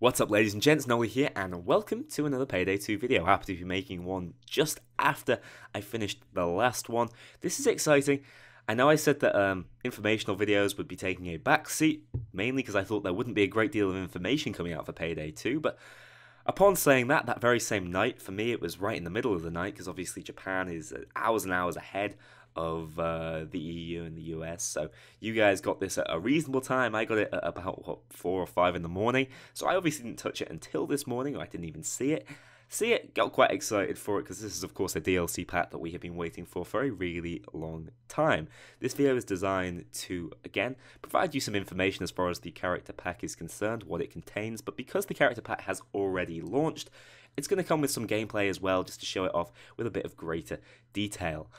What's up, ladies and gents, Nolly here, and welcome to another Payday 2 video. Happy to be making one just after I finished the last one. This is exciting. I know I said that informational videos would be taking a backseat, mainly because I thought there wouldn't be a great deal of information coming out for Payday 2, but upon saying that, that very same night, for me it was right in the middle of the night, because obviously Japan is hours and hours ahead of the EU and the US, so you guys got this at a reasonable time. I got it at about 4 or 5 in the morning, so I obviously didn't touch it until this morning, or I didn't even see it. Got quite excited for it, because this is of course a DLC pack that we have been waiting for a really long time. This video is designed to, again, provide you some information as far as the character pack is concerned, what it contains, but because the character pack has already launched, it's going to come with some gameplay as well, just to show it off with a bit of greater detail.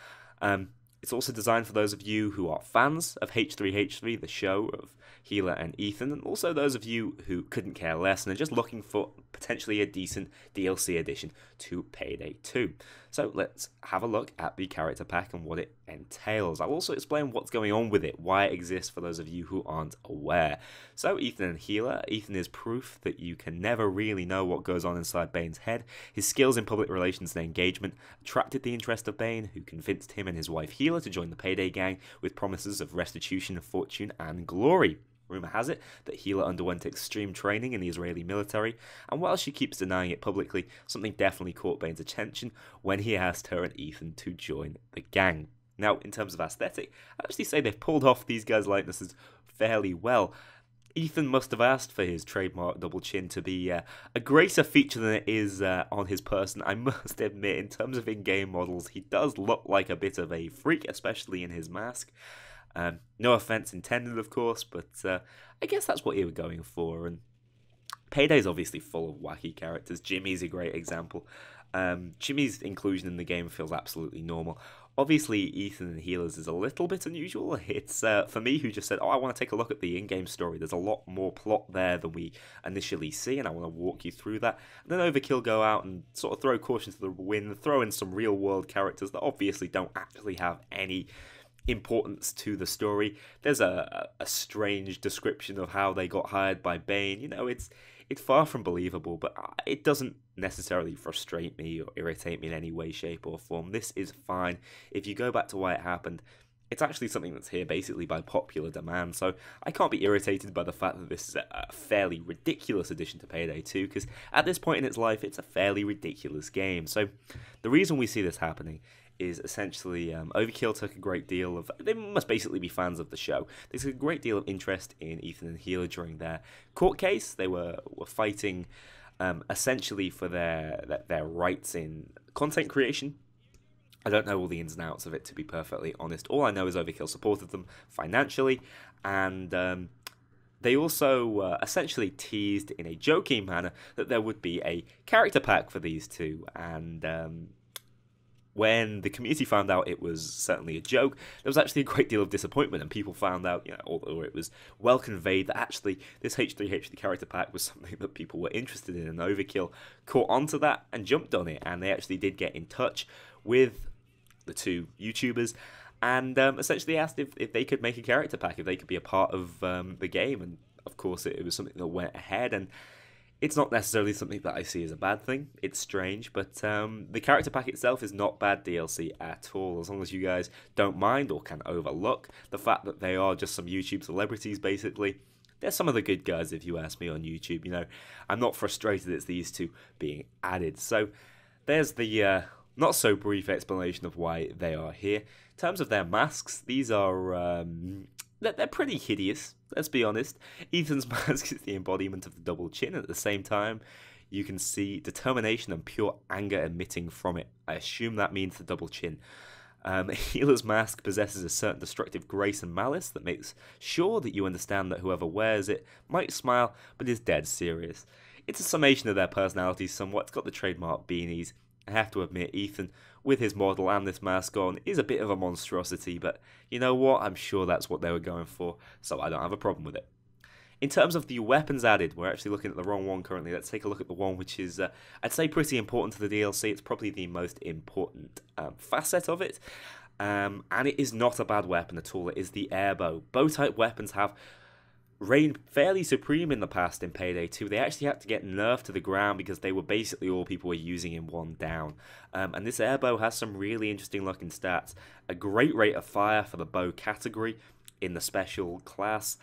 It's also designed for those of you who are fans of h3h3, the show of Healer and Ethan, and also those of you who couldn't care less and are just looking for potentially a decent DLC addition to Payday 2. So let's have a look at the character pack and what it entails. I'll also explain what's going on with it, why it exists for those of you who aren't aware. So Ethan and Healer. Ethan is proof that you can never really know what goes on inside Bane's head. His skills in public relations and engagement attracted the interest of Bane, who convinced him and his wife Healer to join the Payday gang with promises of restitution, fortune and glory. Rumour has it that Healer underwent extreme training in the Israeli military, and while she keeps denying it publicly, something definitely caught Bane's attention when he asked her and Ethan to join the gang. Now, in terms of aesthetic, I'd actually say they've pulled off these guys' likenesses fairly well. Ethan must have asked for his trademark double chin to be a greater feature than it is on his person. I must admit, in terms of in-game models, he does look like a bit of a freak, especially in his mask. No offense intended, of course, but I guess that's what you were going for. And Payday's obviously full of wacky characters. Jimmy's a great example. Jimmy's inclusion in the game feels absolutely normal. Obviously, Ethan and Healer's is a little bit unusual. It's, for me, who just said, oh, I want to take a look at the in-game story. There's a lot more plot there than we initially see, and I want to walk you through that. And then Overkill go out and sort of throw caution to the wind, throw in some real-world characters that obviously don't actually have any importance to the story. There's a strange description of how they got hired by Bane. You know, it's far from believable, but it doesn't necessarily frustrate me or irritate me in any way, shape or form. This is fine. If you go back to why it happened, it's actually something that's here basically by popular demand, so I can't be irritated by the fact that this is a fairly ridiculous addition to Payday 2, because at this point in its life, it's a fairly ridiculous game. So the reason we see this happening is essentially Overkill took a great deal of, they must basically be fans of the show, they took a great deal of interest in Ethan and Healer during their court case. They were fighting essentially for their rights in content creation. I don't know all the ins and outs of it, to be perfectly honest. All I know is Overkill supported them financially, and they also essentially teased in a joking manner that there would be a character pack for these two, and when the community found out it was certainly a joke, there was actually a great deal of disappointment, and people found out, you know, although it was well conveyed, that actually this h3h3 character pack was something that people were interested in, and Overkill caught onto that and jumped on it, and they actually did get in touch with the two YouTubers and essentially asked if they could make a character pack, if they could be a part of the game, and of course it was something that went ahead, and it's not necessarily something that I see as a bad thing. It's strange, but the character pack itself is not bad DLC at all, as long as you guys don't mind or can overlook the fact that they are just some YouTube celebrities, basically. They're some of the good guys, if you ask me, on YouTube. You know, I'm not frustrated it's these two being added. So there's the not so brief explanation of why they are here. In terms of their masks, these are they're pretty hideous, let's be honest. Ethan's mask is the embodiment of the double chin. At the same time, you can see determination and pure anger emitting from it. I assume that means the double chin. Healer's mask possesses a certain destructive grace and malice that makes sure that you understand that whoever wears it might smile, but is dead serious. It's a summation of their personalities somewhat. It's got the trademark beanies. I have to admit, Ethan, with his model and this mask on, is a bit of a monstrosity, but you know what? I'm sure that's what they were going for, so I don't have a problem with it. In terms of the weapons added, we're actually looking at the wrong one currently. Let's take a look at the one which is, I'd say, pretty important to the DLC. It's probably the most important facet of it, and it is not a bad weapon at all. It is the airbow. Bow-type weapons have reigned fairly supreme in the past in Payday 2. They actually had to get nerfed to the ground because they were basically all people were using in one down. And this airbow has some really interesting looking stats. A great rate of fire for the bow category in the special class.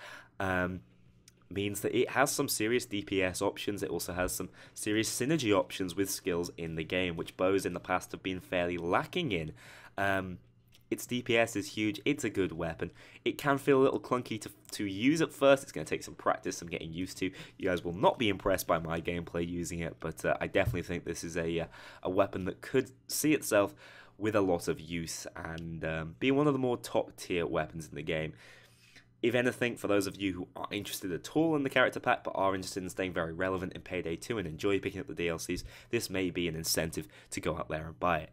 Means that it has some serious DPS options. It also has some serious synergy options with skills in the game, which bows in the past have been fairly lacking in. Its DPS is huge. It's a good weapon. It can feel a little clunky to use at first. It's going to take some practice, some getting used to. You guys will not be impressed by my gameplay using it, but I definitely think this is a weapon that could see itself with a lot of use and be one of the more top tier weapons in the game. If anything, for those of you who aren't interested at all in the character pack but are interested in staying very relevant in Payday 2 and enjoy picking up the DLCs, this may be an incentive to go out there and buy it.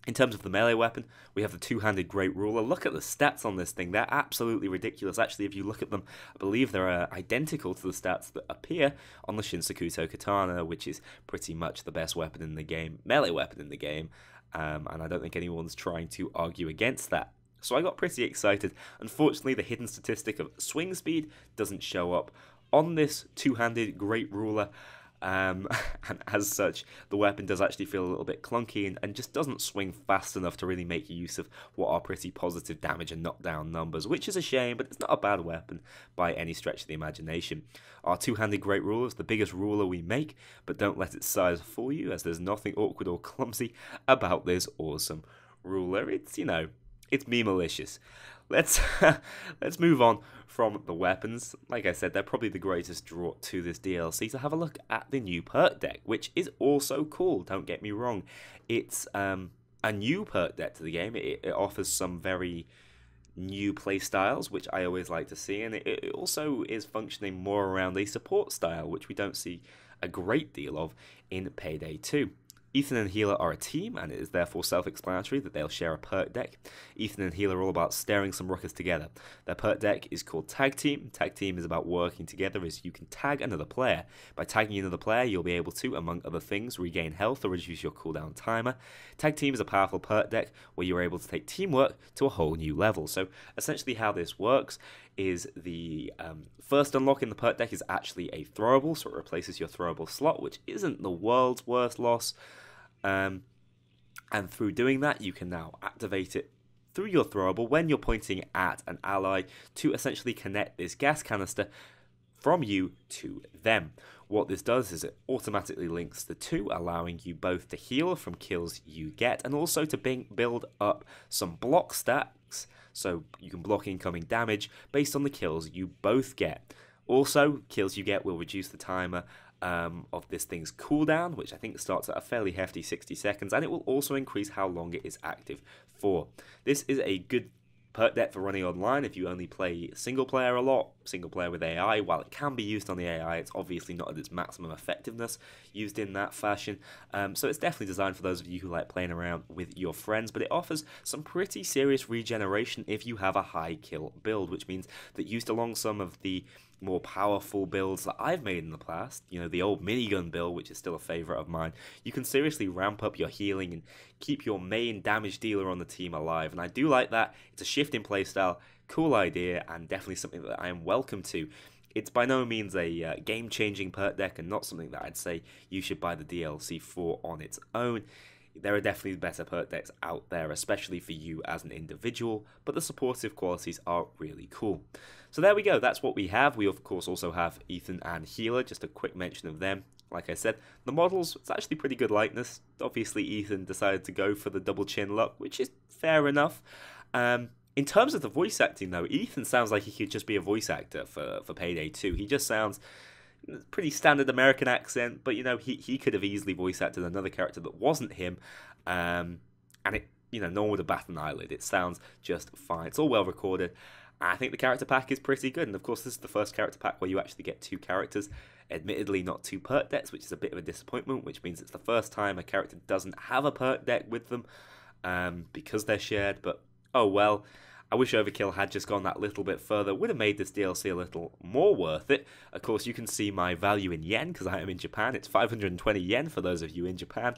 In terms of the melee weapon, we have the two-handed Great Ruler. Look at the stats on this thing. They're absolutely ridiculous. Actually, if you look at them, I believe they're identical to the stats that appear on the Shinsakuto Katana, which is pretty much the best weapon in the game, melee weapon in the game, and I don't think anyone's trying to argue against that. So I got pretty excited. Unfortunately, the hidden statistic of swing speed doesn't show up on this two-handed Great Ruler. And as such, the weapon does actually feel a little bit clunky and just doesn't swing fast enough to really make use of what are pretty positive damage and knockdown numbers, which is a shame, but it's not a bad weapon by any stretch of the imagination. Our two-handed Great Ruler is the biggest ruler we make, but don't let its size fool you, as there's nothing awkward or clumsy about this awesome ruler. It's, you know, it's meme-malicious. Let's move on from the weapons. Like I said, they're probably the greatest draw to this DLC to have a look at the new perk deck, which is also cool, don't get me wrong. It's a new perk deck to the game. It offers some very new play styles, which I always like to see, and it also is functioning more around a support style, which we don't see a great deal of in Payday 2. Ethan and Healer are a team, and it is therefore self-explanatory that they'll share a perk deck. Ethan and Healer are all about staring some ruckers together. Their perk deck is called Tag Team. Tag Team is about working together as you can tag another player. By tagging another player, you'll be able to, among other things, regain health or reduce your cooldown timer. Tag Team is a powerful perk deck where you're able to take teamwork to a whole new level. So essentially how this works is the first unlock in the perk deck is actually a throwable, so it replaces your throwable slot, which isn't the world's worst loss. And through doing that, you can now activate it through your throwable when you're pointing at an ally to essentially connect this gas canister from you to them. What this does is it automatically links the two, allowing you both to heal from kills you get and also to build up some block stacks so you can block incoming damage based on the kills you both get. Also, kills you get will reduce the timer of this thing's cooldown, which I think starts at a fairly hefty 60 seconds, and it will also increase how long it is active for. This is a good perk deck for running online if you only play single player a lot, single player with AI. While it can be used on the AI, it's obviously not at its maximum effectiveness used in that fashion. So it's definitely designed for those of you who like playing around with your friends, but it offers some pretty serious regeneration if you have a high kill build, which means that used along some of the more powerful builds that I've made in the past, you know, the old minigun build, which is still a favourite of mine, you can seriously ramp up your healing and keep your main damage dealer on the team alive, and I do like that. It's a shift in playstyle, cool idea, and definitely something that I am welcome to. It's by no means a game-changing perk deck, and not something that I'd say you should buy the DLC for on its own. There are definitely better perk decks out there, especially for you as an individual, but the supportive qualities are really cool. So there we go, that's what we have. We of course also have Ethan and Healer, just a quick mention of them. Like I said, the models, it's actually pretty good likeness. Obviously Ethan decided to go for the double chin look, which is fair enough. In terms of the voice acting though, Ethan sounds like he could just be a voice actor for Payday 2. He just sounds pretty standard American accent, but you know, he could have easily voice acted another character that wasn't him, and it, you know, no one would have batted an eyelid. It sounds just fine. It's all well recorded. I think the character pack is pretty good, and of course this is the first character pack where you actually get two characters, admittedly not two perk decks, which is a bit of a disappointment, which means it's the first time a character doesn't have a perk deck with them, because they're shared, but oh well. I wish Overkill had just gone that little bit further, would have made this DLC a little more worth it. Of course, you can see my value in yen, because I am in Japan. It's 520 yen for those of you in Japan.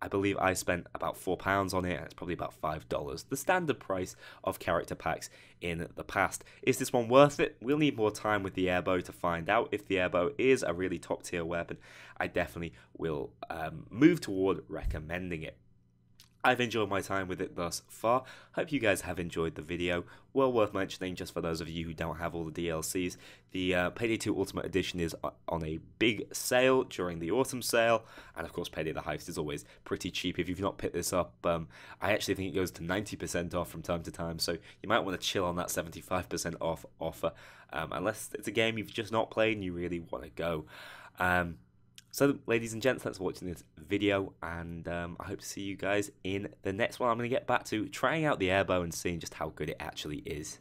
I believe I spent about £4 on it, and it's probably about $5, the standard price of character packs in the past. Is this one worth it? We'll need more time with the airbow to find out. If the airbow is a really top tier weapon, I definitely will move toward recommending it. I've enjoyed my time with it thus far. Hope you guys have enjoyed the video. Well worth mentioning, just for those of you who don't have all the DLCs, the Payday 2 Ultimate Edition is on a big sale during the autumn sale, and of course Payday the Heist is always pretty cheap. If you've not picked this up, I actually think it goes to 90% off from time to time, so you might want to chill on that 75% off offer, unless it's a game you've just not played and you really want to go. So, ladies and gents, thanks for watching this video, and I hope to see you guys in the next one. I'm going to get back to trying out the airbow and seeing just how good it actually is.